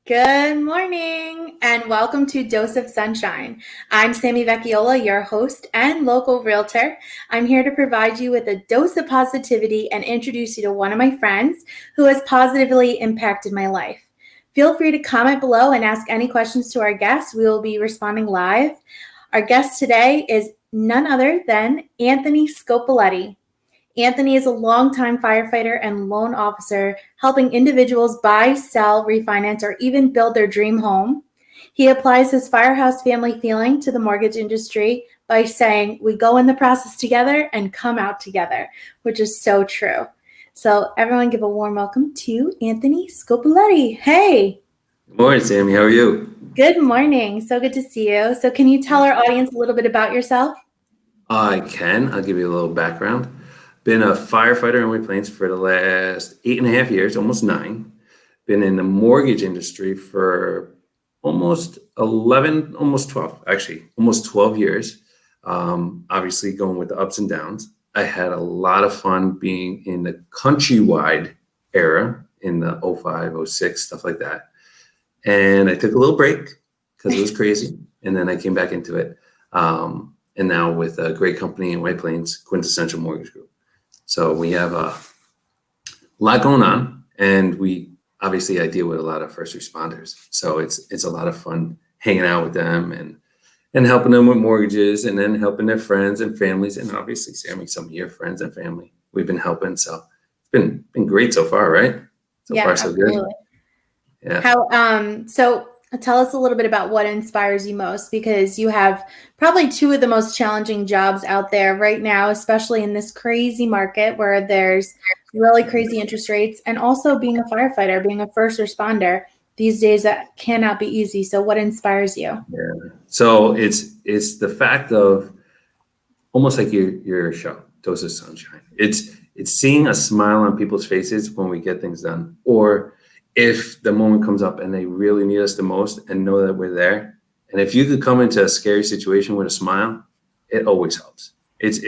Good morning and welcome to Dose of Sunshine. I'm Sami Vecchiolla, your host and local realtor. I'm here to provide you with a dose of positivity and introduce you to one of my friends who has positively impacted my life. Feel free to comment below and ask any questions to our guests. We will be responding live. Our guest today is none other than Anthony Scopelliti. Anthony is a longtime firefighter and loan officer helping individuals buy, sell, refinance, or even build their dream home. He applies his firehouse family feeling to the mortgage industry by saying, "We go in the process together and come out together," which is so true. So everyone give a warm welcome to Anthony Scopelliti. Hey. Good morning, Sammy. How are you? Good morning. So good to see you. So can you tell our audience a little bit about yourself? I can. I'll give you a little background. Been a firefighter in White Plains for the last 8.5 years, almost 9. Been in the mortgage industry for almost 11, almost 12, actually, almost 12 years. Obviously going with the ups and downs. I had a lot of fun being in the countrywide era in the 05, 06, stuff like that. And I took a little break because it was crazy. And then I came back into it. And now with a great company in White Plains, Quintessential Mortgage Group. So we have a lot going on, and I deal with a lot of first responders. So it's a lot of fun hanging out with them and helping them with mortgages, and then helping their friends and families, and obviously, Sammy, some of your friends and family we've been helping. So it's been great so far, right? So far, so absolutely. Good. Yeah. So tell us a little bit about what inspires you most, because you have probably two of the most challenging jobs out there right now, especially in this crazy market where there's really crazy interest rates, and also being a firefighter, being a first responder. These days that cannot be easy. So what inspires you? Yeah. So it's the fact of almost like your show, Dose of Sunshine. It's seeing a smile on people's faces when we get things done, or if the moment comes up and they really need us the most, and know that we're there. And if you could come into a scary situation with a smile, it always helps. It's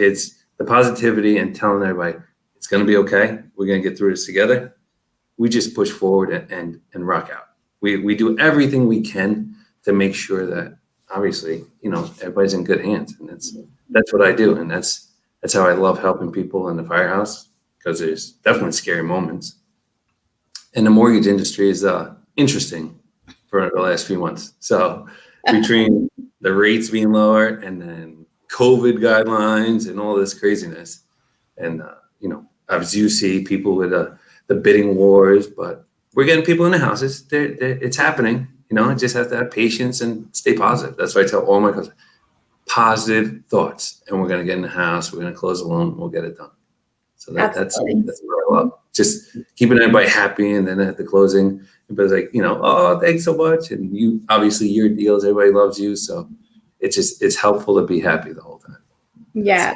the positivity and telling everybody it's going to be okay. We're going to get through this together. We just push forward and rock out. We do everything we can to make sure that obviously, everybody's in good hands. And that's what I do. And that's how I love helping people in the firehouse, because there's definitely scary moments. And the mortgage industry is interesting for the last few months. So between the rates being lower and then COVID guidelines and all this craziness, and as you see, people with the bidding wars, but we're getting people in the houses. It's happening. Just have to have patience and stay positive. That's why I tell all my customers, positive thoughts, and we're going to get in the house. We're going to close the loan. We'll get it done. So that's what I love. Just keeping everybody happy, and then at the closing, everybody's like, oh, thanks so much. And you, obviously, your deals, everybody loves you. So it's helpful to be happy the whole time. Yeah.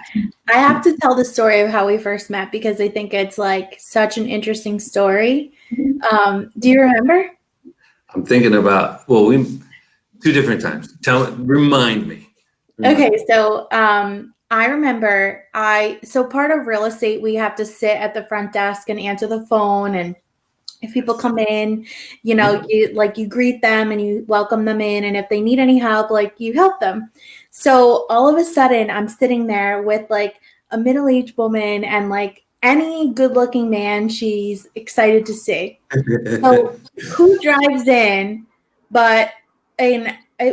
I have to tell the story of how we first met, because I think it's like such an interesting story. Do you remember? I'm thinking about, we 2 different times. Remind me. Okay. So, I remember so part of real estate, we have to sit at the front desk and answer the phone. And if people come in, you greet them and you welcome them in. And if they need any help, you help them. So all of a sudden I'm sitting there with a middle-aged woman and any good-looking man she's excited to see. So who drives in but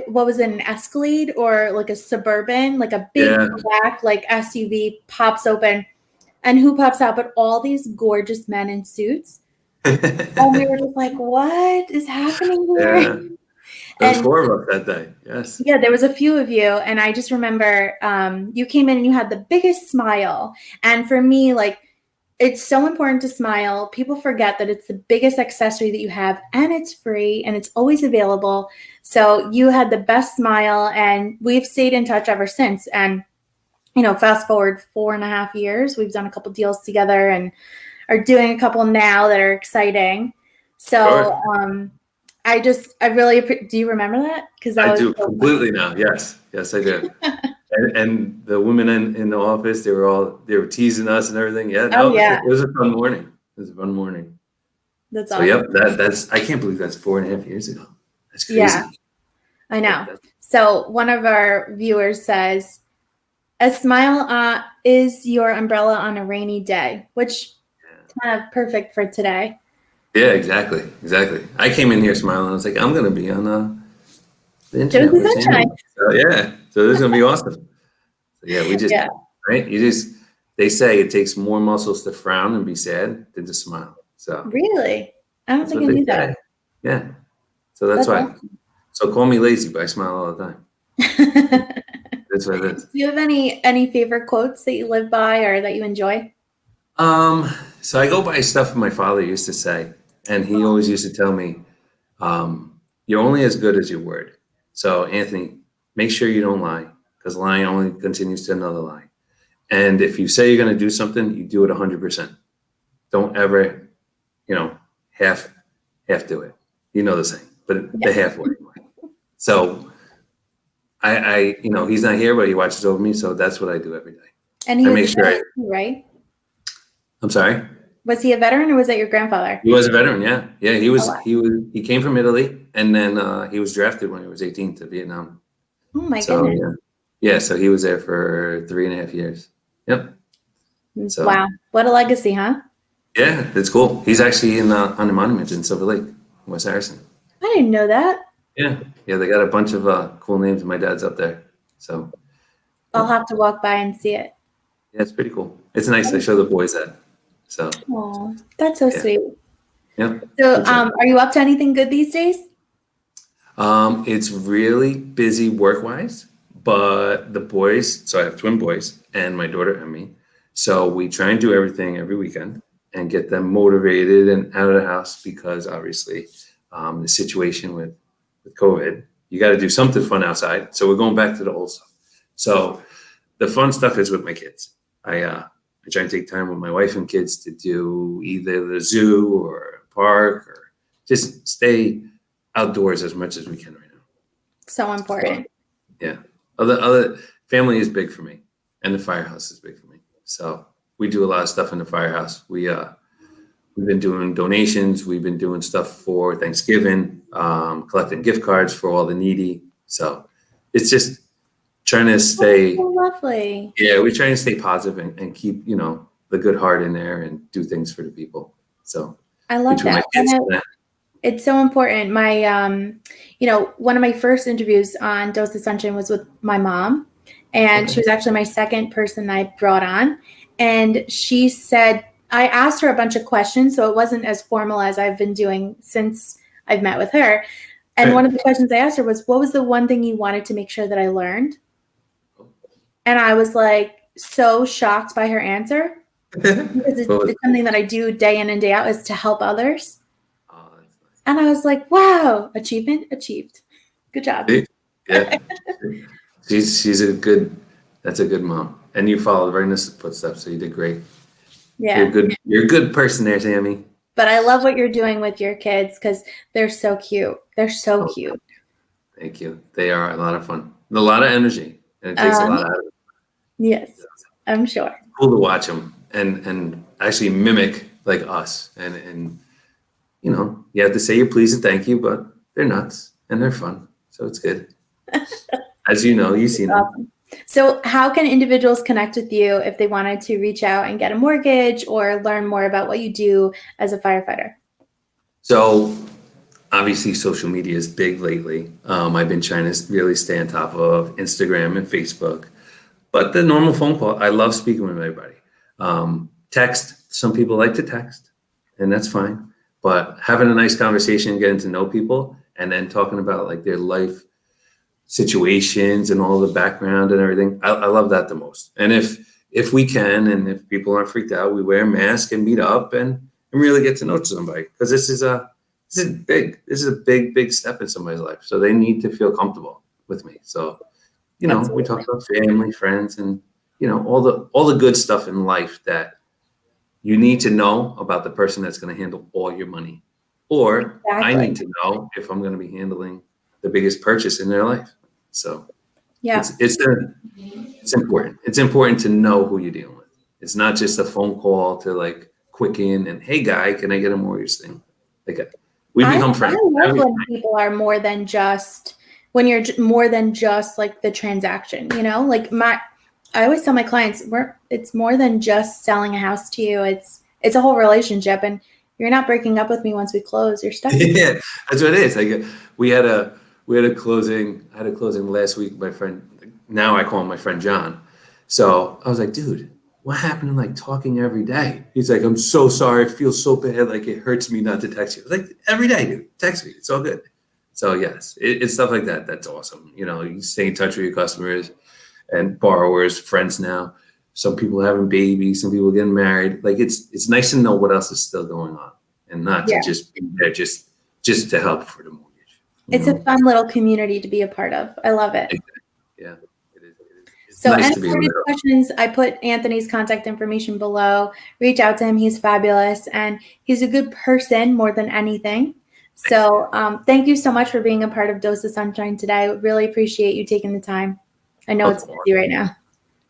what was it, an Escalade or a Suburban, a big black SUV pops open, and who pops out but all these gorgeous men in suits. And we were just like, what is happening here? Yeah. There was 4 of us that day. Yes. Yeah, there was a few of you. And I just remember you came in and you had the biggest smile. And for me, it's so important to smile. People forget that it's the biggest accessory that you have, and it's free and it's always available. So you had the best smile, and we've stayed in touch ever since. And, fast forward 4.5 years, we've done a couple deals together and are doing a couple now that are exciting. So I really, do you remember that? Because I do completely now. Yes, I do. and the women in the office, they were teasing us and everything. Yeah, no, it was a fun morning. It was a fun morning. That's So yep, awesome. that's I can't believe that's 4.5 years ago. That's Yeah, crazy. I know. That's, So one of our viewers says, a smile is your umbrella on a rainy day, which kind of perfect for today. yeah, exactly. I came in here smiling. I was like, I'm gonna be on the Dose internet of with sunshine. Sammy. So yeah, so this is gonna be awesome. So yeah, we just Yeah, right. You just they say it takes more muscles to frown and be sad than to smile. So really? I don't that's think what I they knew that. say. Yeah. So that's That's why. awesome. So call me lazy, but I smile all the time. Do That's what it is. you have any favorite quotes that you live by or that you enjoy? Um, so I go by stuff my father used to say, and he always used to tell me, you're only as good as your word. So Anthony, make sure you don't lie, because lying only continues to another lie. And if you say you're going to do something, you do it 100%. Don't ever, you know, half do it. You know the saying, but the Yes. half way. So he's not here, but he watches over me. So that's what I do every day. And he I was a make sure veteran too, right? I'm sorry. Was he a veteran or was that your grandfather? He was a veteran, yeah. Yeah, Oh, wow. he came from Italy and then he was drafted when he was 18 to Vietnam. Oh my So goodness. yeah. Yeah, so he was there for 3.5 years. Yep. So Wow. What a legacy, huh? yeah, it's cool. He's actually in on the monument in Silver Lake, West Harrison. I didn't know that. Yeah. Yeah, they got a bunch of cool names. My dad's up there. So I'll yep. have to walk by and see it. Yeah, it's pretty cool. It's nice. I show the boys that. So Oh, that's so yeah. sweet. Yep. So, Good job. are you up to anything good these days? It's really busy work wise, but the boys, so I have twin boys and my daughter and me. So we try and do everything every weekend and get them motivated and out of the house because obviously the situation with COVID, you got to do something fun outside. So we're going back to the old stuff. So the fun stuff is with my kids. I try and take time with my wife and kids to do either the zoo or a park or just stay outdoors as much as we can right now. So So important. yeah, other family is big for me, and the firehouse is big for me. So we do a lot of stuff in the firehouse. We've been doing donations. We've been doing stuff for Thanksgiving, collecting gift cards for all the needy. So it's just trying to Oh, so stay. lovely. Yeah, we're trying to stay positive and keep the good heart in there and do things for the people. So I love between my that. kids and that. It's so important. My, one of my first interviews on Dose of Sunshine was with my mom, and she Okay. was actually my second person I brought on. And she said, I asked her a bunch of questions, so it wasn't as formal as I've been doing since I've met with her. And one Right. of the questions I asked her was, what was the one thing you wanted to make sure that I learned? And I was like, so shocked by her answer because Well, it's something that I do day in and day out is to help others. oh, that's nice. And I was like, wow, achievement achieved. Good job. See? Yeah. She's a good that's a good mom. And you followed right in the footsteps, so you did great. Yeah. You're a good person there, Sammy. But I love what you're doing with your kids because they're so cute. They're so Oh, cute. thank you. They are a lot of fun. A lot of energy. And it takes a Um, lot out of it. yes, I'm sure. Cool to watch them and actually mimic like us. And you have to say your please and thank you, but they're nuts and they're fun. So it's good. As you know, you've seen them. Awesome. So, how can individuals connect with you if they wanted to reach out and get a mortgage or learn more about what you do as a firefighter? So obviously social media is big lately. I've been trying to really stay on top of Instagram and Facebook, but the normal phone call, I love speaking with everybody. Text, some people like to text, and that's fine. But having a nice conversation, getting to know people, and then talking about like their life situations and all the background and everything, I love that the most. And if we can, and if people aren't freaked out, we wear a mask and meet up and really get to know somebody because this is a big step in somebody's life. So they need to feel comfortable with me. So we talk Absolutely. about family, friends, and all the good stuff in life that you need to know about the person that's going to handle all your money, or I Exactly. need to know if I'm going to be handling the biggest purchase in their life. So Yeah, it's important. It's important to know who you're dealing with. It's not just a phone call to like quick in and hey guy, can I get a mortgage thing? We I become friends. love when people are more than just when you're more than just like the transaction, you know, like I always tell my clients it's more than just selling a house to you. It's a whole relationship, and you're not breaking up with me once we close. You're stuck. Yeah, that's what it is. Like we had a closing. I had a closing last week. My friend, now I call him my friend John. So I was like, dude, what happened to like talking every day? He's like, I'm so sorry. I feel so bad. Like it hurts me not to text you. I was like, every day, dude, text me. It's all good. So yes, it's stuff like that. That's awesome. You know, you stay in touch with your customers and borrowers, friends now. Some people having babies, some people getting married. Like it's nice to know what else is still going on and not to Yeah. just be there just to help for the mortgage. It's a fun little community to be a part of. I love it. Yeah, it is. It's So nice any to be able further to help. questions, I put Anthony's contact information below. Reach out to him. He's fabulous, and he's a good person more than anything. So thank you so much for being a part of Dose of Sunshine today. I really appreciate you taking the time. I know Of it's course. busy right now.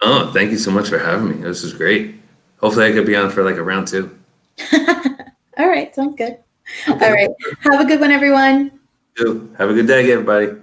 Oh, thank you so much for having me. This is great. Hopefully I could be on for like a round two. All right, sounds good. Okay. All right. Have a good one, everyone. Have a good day, everybody.